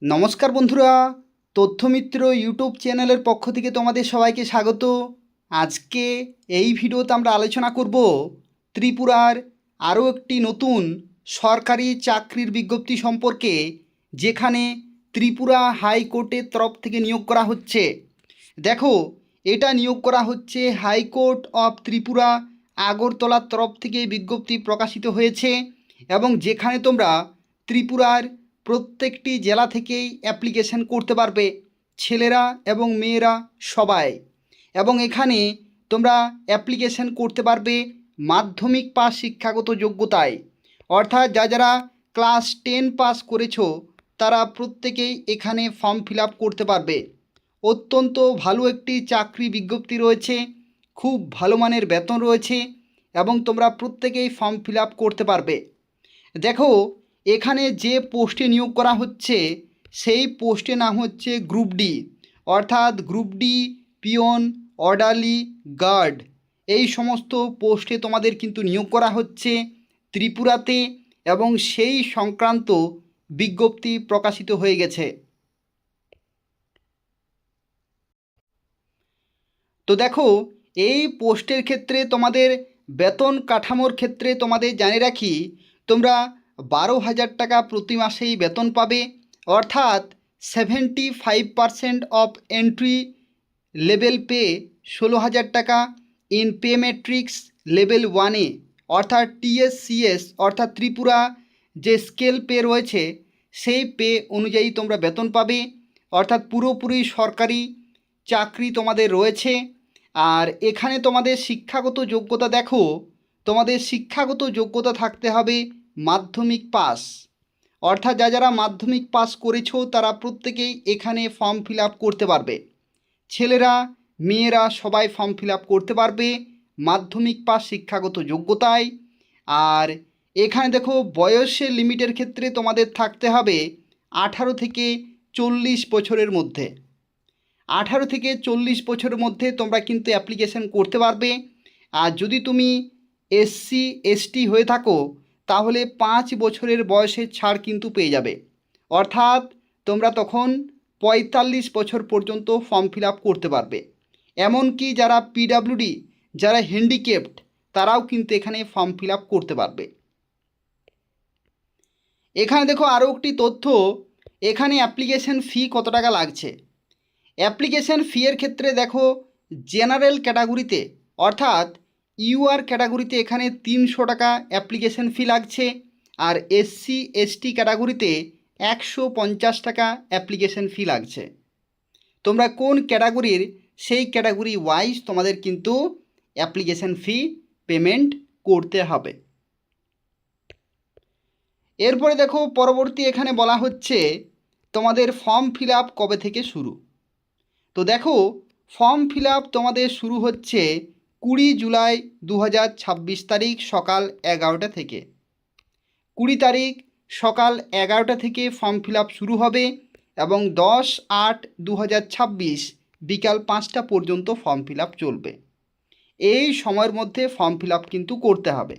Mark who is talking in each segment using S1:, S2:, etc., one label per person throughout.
S1: নমস্কার বন্ধুরা, তথ্যমিত্র ইউটিউব চ্যানেলের পক্ষ থেকে তোমাদের সবাইকে স্বাগত। আজকে এই ভিডিওতে আমরা আলোচনা করব ত্রিপুরার আরও একটি নতুন সরকারি চাকরির বিজ্ঞপ্তি সম্পর্কে, যেখানে ত্রিপুরা হাইকোর্টের তরফ থেকে নিয়োগ করা হচ্ছে। দেখো, এটা নিয়োগ করা হচ্ছে হাইকোর্ট অফ ত্রিপুরা আগরতলার তরফ থেকে বিজ্ঞপ্তি প্রকাশিত হয়েছে, এবং যেখানে তোমরা ত্রিপুরার প্রত্যেকটি জেলা থেকেই অ্যাপ্লিকেশন করতে পারবে, ছেলেরা এবং মেয়েরা সবাই। এবং এখানে তোমরা অ্যাপ্লিকেশন করতে পারবে মাধ্যমিক পাস শিক্ষাগত যোগ্যতায়, অর্থাৎ যারা ক্লাস 10 পাস করেছো তারা প্রত্যেকেই এখানে ফর্ম ফিল আপ করতে পারবে। অত্যন্ত ভালো একটি চাকরি বিজ্ঞপ্তি রয়েছে, খুব ভালো মানের বেতন রয়েছে, এবং তোমরা প্রত্যেকেই ফর্ম ফিল আপ করতে পারবে। দেখো, এখানে যে পোস্টে নিয়োগ করা হচ্ছে সেই পোস্টের নাম হচ্ছে গ্রুপ ডি, অর্থাৎ group D peon, orderly, guard. এই সমস্ত পোস্টে তোমাদের কিন্তু নিয়োগ করা হচ্ছে ত্রিপুরাতে, এবং সেই সংক্রান্ত বিজ্ঞপ্তি প্রকাশিত হয়ে গেছে। তো দেখো, এই পোস্টের ক্ষেত্রে তোমাদের বেতন কাঠামোর ক্ষেত্রে তোমাদের জানিয়ে রাখি, তোমরা 12,000 টাকা প্রতি মাসেই বেতন পাবে, অর্থাৎ 75% অফ এন্ট্রি লেভেল পে 16,000 টাকা ইন পে ম্যাট্রিক্স লেভেল 1-এ, অর্থাৎ টিএসসিএস অর্থাৎ ত্রিপুরা যে স্কেল পে রয়েছে সেই পে অনুযায়ী তোমরা বেতন পাবে, অর্থাৎ পুরোপুরি সরকারি চাকরি তোমাদের রয়েছে। আর এখানে তোমাদের শিক্ষাগত যোগ্যতা দেখো, তোমাদের শিক্ষাগত যোগ্যতা থাকতে হবে মাধ্যমিক পাস, অর্থাৎ যারা মাধ্যমিক পাস করেছো তারা প্রত্যেকেই এখানে ফর্ম ফিল আপ করতে পারবে। ছেলেরা মেয়েরা সবাই ফর্ম ফিল আপ করতে পারবে মাধ্যমিক পাস শিক্ষাগত যোগ্যতায়। আর এখানে দেখো, বয়সের লিমিটের ক্ষেত্রে তোমাদের থাকতে হবে 18 থেকে 40 বছরের মধ্যে। 18 থেকে 40 বছরের মধ্যে তোমরা কিন্তু অ্যাপ্লিকেশন করতে পারবে। আর যদি তুমি এসসি এসটি হয়ে থাকো তাহলে 5 বছরের বয়সের ছাড় কিন্তু পেয়ে যাবে, অর্থাৎ তোমরা তখন 45 বছর পর্যন্ত ফর্ম ফিল আপ করতে পারবে। এমনকি যারা পিডাব্লিউডি, যারা হ্যান্ডিক্যাপড, তারাও কিন্তু এখানে ফর্ম ফিল আপ করতে পারবে। এখানে দেখো আরও একটি তথ্য, এখানে অ্যাপ্লিকেশন ফি কত টাকা লাগছে। অ্যাপ্লিকেশন ফি এর ক্ষেত্রে দেখো, জেনারেল ক্যাটাগরিতে অর্থাৎ ইউআর ক্যাটাগরিতে এখানে 300 টাকা অ্যাপ্লিকেশন ফি লাগছে, আর এসসি এসটি ক্যাটাগরিতে 150 টাকা অ্যাপ্লিকেশন ফি লাগছে। তোমরা কোন ক্যাটাগরির সেই ক্যাটাগরি ওয়াইজ তোমাদের কিন্তু অ্যাপ্লিকেশন ফি পেমেন্ট করতে হবে। এরপরে দেখো, পরবর্তী এখানে বলা হচ্ছে তোমাদের ফর্ম ফিল আপ কবে থেকে শুরু। তো দেখো, ফর্ম ফিল আপ তোমাদের শুরু হচ্ছে 20 জুলাই 2026 তারিখ সকাল 11টা থেকে। 20 তারিখ সকাল 11টা থেকে ফর্ম ফিল আপ শুরু হবে, এবং 10/8/2026 বিকাল 5টা পর্যন্ত ফর্ম ফিল আপ চলবে। এই সময়ের মধ্যে ফর্ম ফিল আপ কিন্তু করতে হবে,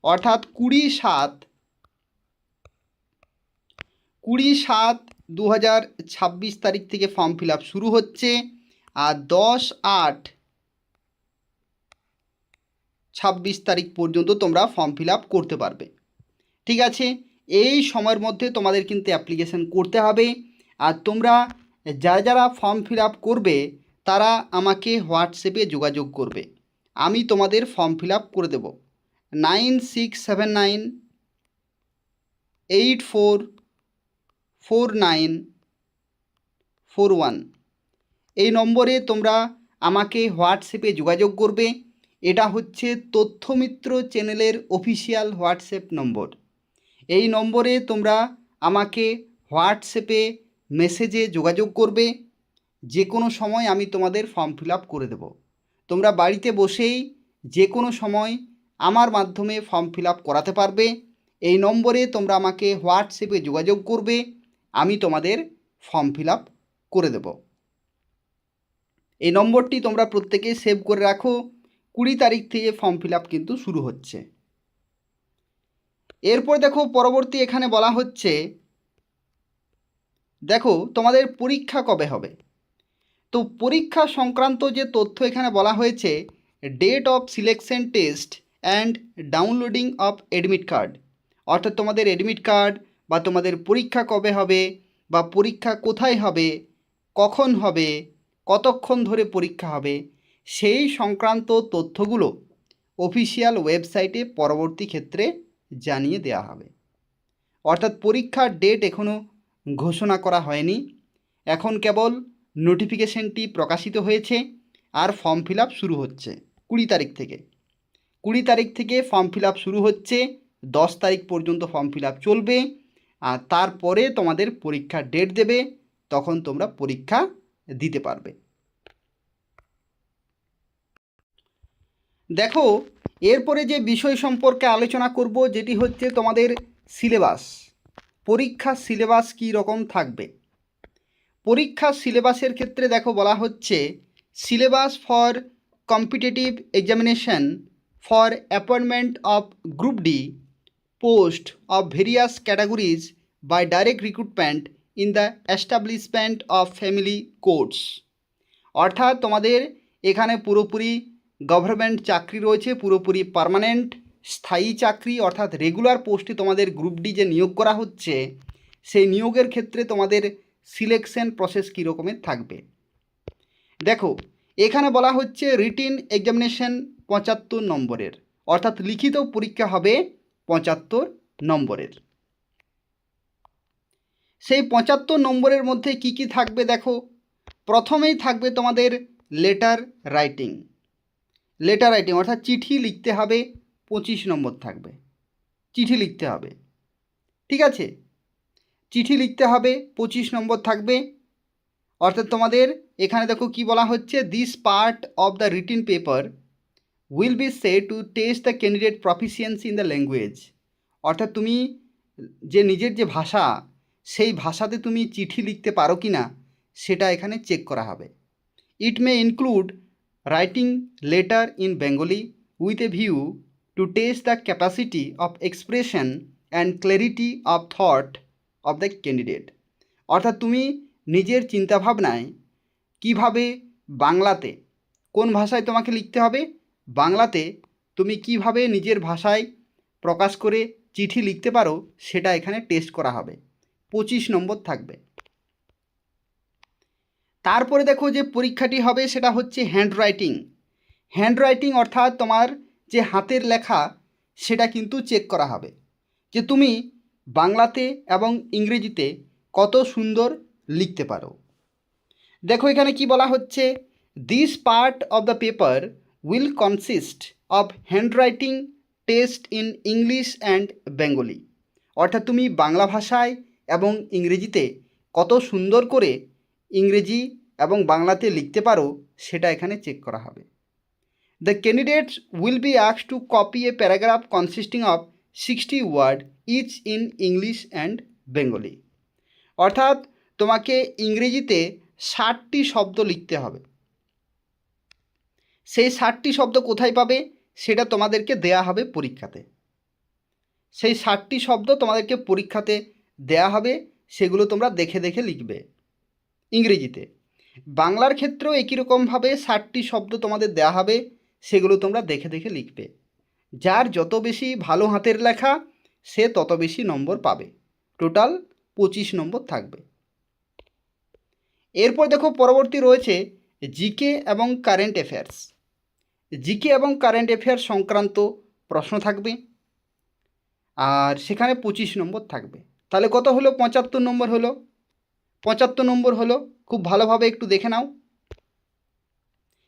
S1: অর্থাৎ 20/7/2026 তারিখ থেকে ফর্ম ফিল আপ শুরু হচ্ছে, আর 10/8/26 তারিখ পর্যন্ত তোমরা ফর্ম ফিল আপ করতে পারবে। ঠিক আছে, এই সময়ের মধ্যে তোমাদের কিন্তু অ্যাপ্লিকেশন করতে হবে। আর তোমরা যারা ফর্ম ফিল আপ করবে তারা আমাকে হোয়াটসঅ্যাপে যোগাযোগ করবে, আমি তোমাদের ফর্ম ফিল আপ করে দেব। 9679844941 এই নম্বরে তোমরা আমাকে হোয়াটসঅ্যাপে যোগাযোগ করবে। এটা হচ্ছে তথ্যমিত্র চ্যানেলের অফিসিয়াল হোয়াটসঅ্যাপ নম্বর। এই নম্বরে তোমরা আমাকে হোয়াটসঅ্যাপে মেসেজে যোগাযোগ করবে, যে কোনো সময় আমি তোমাদের ফর্ম ফিল আপ করে দেব। তোমরা বাড়িতে বসেই যে কোনো সময় আমার মাধ্যমে ফর্ম ফিল আপ করাতে পারবে। এই নম্বরে তোমরা আমাকে হোয়াটসঅ্যাপে যোগাযোগ করবে, আমি তোমাদের ফর্ম ফিল আপ করে দেব। এই নম্বরটি তোমরা প্রত্যেকে সেভ করে রাখো। 20 তারিখ থেকে ফর্ম ফিল আপ কিন্তু শুরু হচ্ছে। এরপর দেখো, পরবর্তী এখানে বলা হচ্ছে দেখো তোমাদের পরীক্ষা কবে হবে। তো পরীক্ষা সংক্রান্ত যে তথ্য এখানে বলা হয়েছে, date of selection test and downloading of admit card, অর্থাৎ তোমাদের এডমিট কার্ড বা তোমাদের পরীক্ষা কবে হবে বা পরীক্ষা কোথায় হবে, কখন হবে, কতক্ষণ ধরে পরীক্ষা হবে, সেই সংক্রান্ত তথ্যগুলো অফিসিয়াল ওয়েবসাইটে পরবর্তী ক্ষেত্রে জানিয়ে দেওয়া হবে। অর্থাৎ পরীক্ষার ডেট এখনও ঘোষণা করা হয়নি, এখন কেবল নোটিফিকেশনটি প্রকাশিত হয়েছে আর ফর্ম ফিল আপ শুরু হচ্ছে 20 তারিখ থেকে। 20 তারিখ থেকে ফর্ম ফিল আপ শুরু হচ্ছে, 10 তারিখ পর্যন্ত ফর্ম ফিল আপ চলবে, আর তারপরে তোমাদের পরীক্ষার ডেট দেবে, তখন তোমরা পরীক্ষা দিতে পারবে। দেখো এরপরে যে বিষয় সম্পর্কে আলোচনা করব, যেটি হচ্ছে তোমাদের সিলেবাস। পরীক্ষার সিলেবাস কী রকম থাকবে। পরীক্ষার সিলেবাসের ক্ষেত্রে দেখো বলা হচ্ছে, syllabus for competitive examination for appointment of group D post of various categories by direct recruitment in the establishment of family courts. অর্থাৎ তোমাদের এখানে পুরোপুরি গভর্নমেন্ট চাকরি রয়েছে, পুরোপুরি পার্মানেন্ট স্থায়ী চাকরি, অর্থাৎ রেগুলার পোস্টে তোমাদের গ্রুপ ডি যে নিয়োগ করা হচ্ছে, সেই নিয়োগের ক্ষেত্রে তোমাদের সিলেকশন প্রসেস কী রকমের থাকবে। দেখো এখানে বলা হচ্ছে রিটিন এক্সামিনেশন 75 নম্বরের, অর্থাৎ লিখিত পরীক্ষা হবে 75 নম্বরের। সেই 75 নম্বরের মধ্যে কি কি থাকবে দেখো, প্রথমেই থাকবে তোমাদের লেটার রাইটিং। লেটার রাইটিং অর্থাৎ চিঠি লিখতে হবে, 25 নম্বর থাকবে। চিঠি লিখতে হবে, ঠিক আছে, চিঠি লিখতে হবে, 25 নম্বর থাকবে। অর্থাৎ তোমাদের এখানে দেখো কি বলা হচ্ছে, this part of the written paper will be said to test the candidate proficiency in the language. অর্থাৎ তুমি যে নিজের যে ভাষা, সেই ভাষাতে তুমি চিঠি লিখতে পারো কি না সেটা এখানে চেক করা হবে। It may include writing letter in Bengali with a view to test the capacity of expression and clarity of thought of the candidate. অর্থাৎ তুমি নিজের চিন্তাভাবনায় কিভাবে বাংলাতে, কোন ভাষায় তোমাকে লিখতে হবে, বাংলাতে তুমি কিভাবে নিজের ভাষায় প্রকাশ করে চিঠি লিখতে পারো সেটা এখানে টেস্ট করা হবে, 25 নম্বর থাকবে। তারপরে দেখো যে পরীক্ষাটি হবে সেটা হচ্ছে হ্যান্ড রাইটিং। হ্যান্ড রাইটিং অর্থাৎ তোমার যে হাতের লেখা সেটা কিন্তু চেক করা হবে, যে তুমি বাংলাতে এবং ইংরেজিতে কত সুন্দর লিখতে পারো। দেখো এখানে কি বলা হচ্ছে, this part of the paper will consist of hand writing test in English and Bengali. অর্থাৎ তুমি বাংলা ভাষায় এবং ইংরেজিতে কত সুন্দর করে ইংরেজি এবং বাংলাতে লিখতে পারো সেটা এখানে চেক করা হবে। The candidates will be asked to copy a paragraph consisting of 60 word each in English and Bengali. অর্থাৎ তোমাকে ইংরেজিতে 60টি শব্দ লিখতে হবে। সেই 60টি শব্দ কোথায় পাবে সেটা তোমাদেরকে দেয়া হবে পরীক্ষাতে। সেই 60টি শব্দ তোমাদেরকে পরীক্ষাতে দেয়া হবে, সেগুলো তোমরা দেখে দেখে লিখবে ইংরেজিতে। বাংলার ক্ষেত্রেও একই রকমভাবে 60টি শব্দ তোমাদের দেয়া হবে, সেগুলো তোমরা দেখে দেখে লিখবে। যার যত বেশি ভালো হাতের লেখা সে তত বেশি নম্বর পাবে, টোটাল 25 নম্বর থাকবে। এরপর দেখো পরবর্তী রয়েছে জিকে এবং কারেন্ট অ্যাফেয়ার্স। জিকে এবং কারেন্ট অ্যাফেয়ার্স সংক্রান্ত প্রশ্ন থাকবে, আর সেখানে 25 নম্বর থাকবে। তাহলে কত হলো, 75 নম্বর হলো। 75 নম্বর হলো, খুব ভালোভাবে একটু দেখে নাও।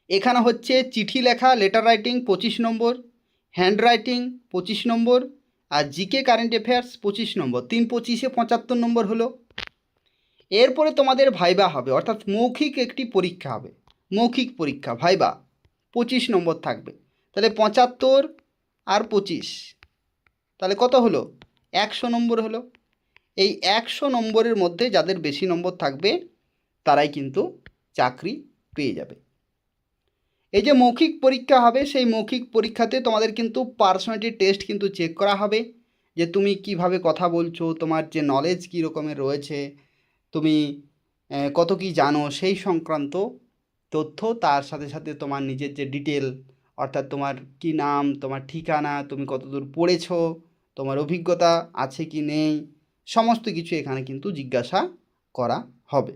S1: এখানে হচ্ছে চিঠি লেখা লেটার রাইটিং 25 নম্বর, হ্যান্ড রাইটিং 25 নম্বর, আর জিকে কারেন্ট অ্যাফেয়ার্স 25 নম্বর, 3 25-এ 75 নম্বর হলো। এরপরে তোমাদের ভাইবা হবে, অর্থাৎ মৌখিক একটি পরীক্ষা হবে, মৌখিক পরীক্ষা ভাইবা 25 নম্বর থাকবে। তাহলে 75 আর 25, তাহলে কত হলো, 100 নম্বর হলো। এই 100 নম্বরের মধ্যে যাদের বেশি নম্বর থাকবে তারাই কিন্তু চাকরি পেয়ে যাবে। এই যে মৌখিক পরীক্ষা হবে, সেই মৌখিক পরীক্ষাতে তোমাদের কিন্তু পার্সোনালিটি টেস্ট কিন্তু চেক করা হবে, যে তুমি কিভাবে কথা বলছো, তোমার যে নলেজ কী রকমের রয়েছে, তুমি কত কি জানো সেই সংক্রান্ত তথ্য, তার সাথে সাথে তোমার নিজের যে ডিটেল, অর্থাৎ তোমার কি নাম, তোমার ঠিকানা, তুমি কতদূর পড়েছো, তোমার অভিজ্ঞতা আছে কি নেই, সমস্ত কিছু এখানে কিন্তু জিজ্ঞাসা করা হবে।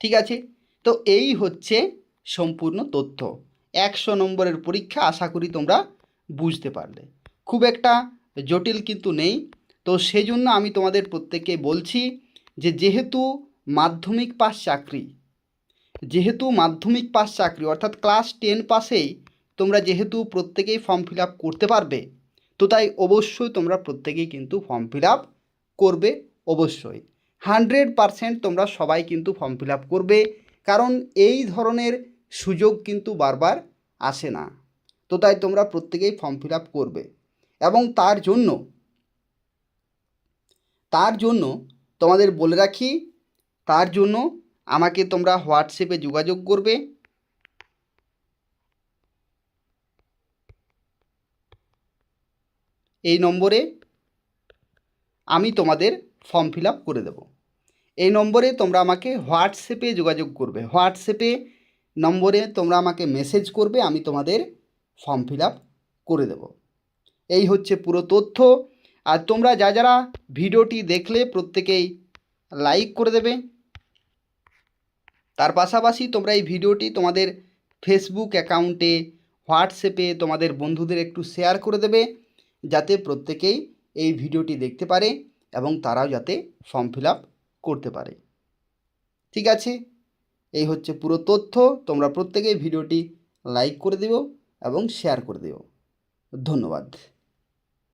S1: ঠিক আছে, তো এই হচ্ছে সম্পূর্ণ তথ্য। 100 নম্বরের পরীক্ষা, আশা করি তোমরা বুঝতে পারলে। খুব একটা জটিল কিন্তু নেই। তো সেজন্য আমি তোমাদের প্রত্যেককে বলছি যে যেহেতু মাধ্যমিক পাস চাকরি অর্থাৎ ক্লাস 10 পাসেই তোমরা যেহেতু প্রত্যেকেই ফর্ম ফিল আপ করতে পারবে, তো তাই অবশ্যই তোমরা প্রত্যেকেই কিন্তু ফর্ম ফিল আপ করবে। অবশ্যই 100% তোমরা সবাই কিন্তু ফর্ম ফিল আপ করবে, কারণ এই ধরনের সুযোগ কিন্তু বারবার আসে না। তো তাই তোমরা প্রত্যেকেই ফর্ম ফিল আপ করবে, এবং তার জন্য তোমাদের বলে রাখি, তার জন্য আমাকে তোমরা হোয়াটসঅ্যাপে যোগাযোগ করবে। এই নম্বরে আমি তোমাদের ফর্ম ফিল আপ করে দেব। এই নম্বরে তোমরা আমাকে হোয়াটসঅ্যাপে যোগাযোগ করবে, হোয়াটসঅ্যাপে নম্বরে তোমরা আমাকে মেসেজ করবে, আমি তোমাদের ফর্ম ফিল আপ করে দেব। এই হচ্ছে পুরো তথ্য। আর তোমরা যারা ভিডিওটি দেখলে প্রত্যেকেই লাইক করে দেবে। তার পাশাপাশি তোমরা এই ভিডিওটি তোমাদের ফেসবুক অ্যাকাউন্টে, হোয়াটসঅ্যাপে তোমাদের বন্ধুদের একটু শেয়ার করে দেবে, যাতে প্রত্যেকেই এই ভিডিওটি দেখতে পারে এবং তারাও যাতে ফর্ম ফিল আপ করতে পারে। ঠিক আছে, এই হচ্ছে পুরো তথ্য। তোমরা প্রত্যেকেই ভিডিওটি লাইক করে দিও এবং শেয়ার করে দিও। ধন্যবাদ।